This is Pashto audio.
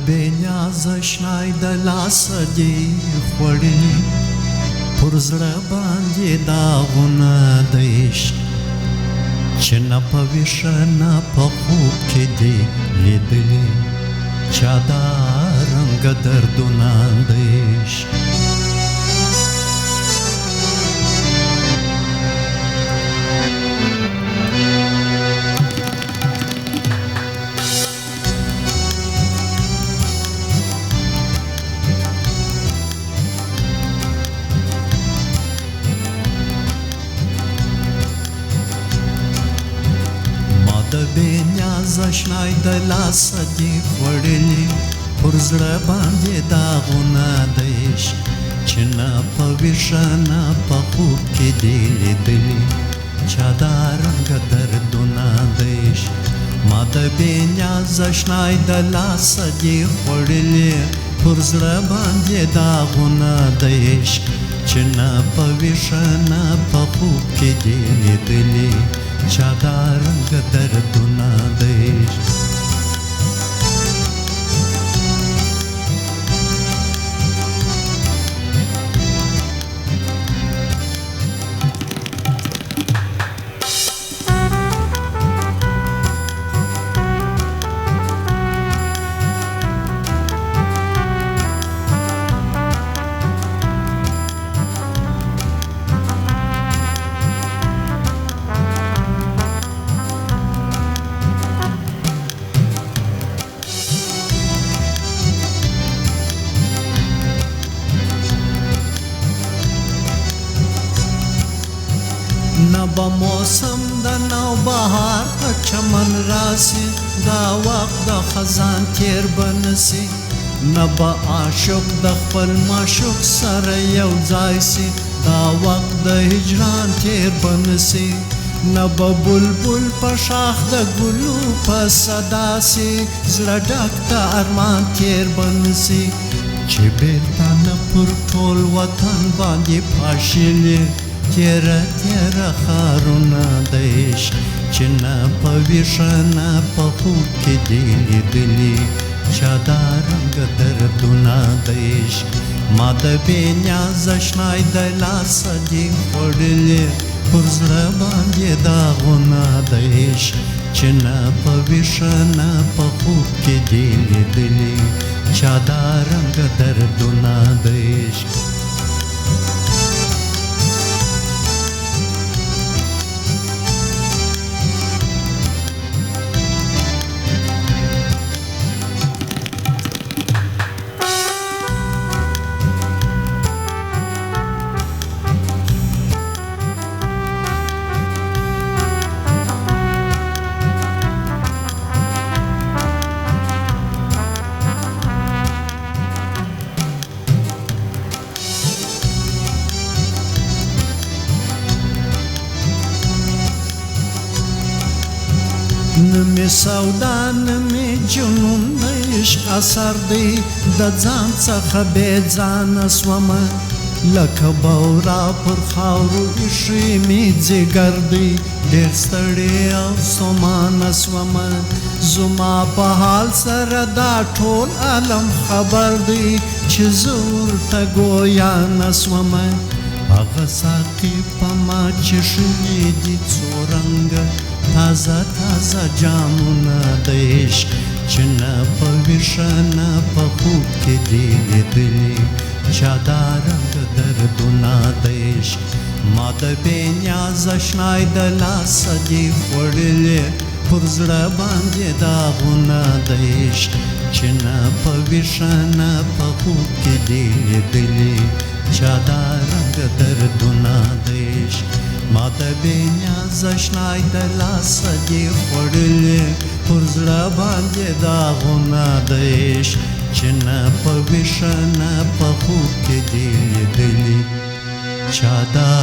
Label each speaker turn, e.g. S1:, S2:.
S1: benează și n-ai de lasă de خوړلې پر زړه باندې داغونه د عشق چې نه په ویښه نه په خوب کې دې لیدلې چا دا رنګه دردونه د عشق د بېنیازه شنای د لاسه دې خوړلې پر زړه باندې داغونه د عشق چې نه په ویښه نه په خوب کې دې لیدلې چا دا رنګه دردونه د عشق ما د بېنیازه شنای د لاسه دې خوړلې پر زړه باندې داغونه د عشق چې نه په ویښه نه په خوب کې دې لیدلې چا دا رنګه دردونه د عشق نه به موسم د نوبهار په چمن راسي دا وخت د خزان تیر به نسي نه به عاشق د خپل معشوق سره یو ځای سي دا وخت د هجران تیر به نسي نه به بلبل په شاخ د ګلو په صدا سي زړه ډک د ارمان تیر به نسي چې بېرته نه پر ټول وطن باندې پاشلې تیره تیره ښارونه د عشق چې نه په ویښه نه په خوب کې دې لیدلې چا دا رنګه دردونه د عشق ما د بېنیازه شنای د لاسه دې خوړلې پر زړه باندې داغونه د عشق چې نه په ویښه نه په خوب کې دې لیدلې چا دا رنګه دردونه د عشق نمی سودا نمی جنون د عشق اثر دی د ځان څخه بې ځانه سومه لکه بورا پر خاورو ایښی مې ځیګر دی ډېر ستړی او ستومانه سومه زما په حال سره دا ټول عالم خبر دی چې زه ورته ګویا نه سومه هغه ساقي په ما چښلي دي څو رنګه تازه تازه جامونه د عشق چې نه په ویښه نه په خوب کې دې لیدلې چا دا رنګه دردونه د عشق ما د بېنیازه شنای د لاسه دې خوړلې پر زړه باندې داغونه د عشق چې نه په ویښه نه په خوب کې دې لیدلې چا دا رنګه دردونه د عشق ما د بېنیازه شنای د لاسه دې خوړلې پر زړه باندې داغونه د عشق چې نه په ویښه نه په خوب کې دې لیدلې چا دا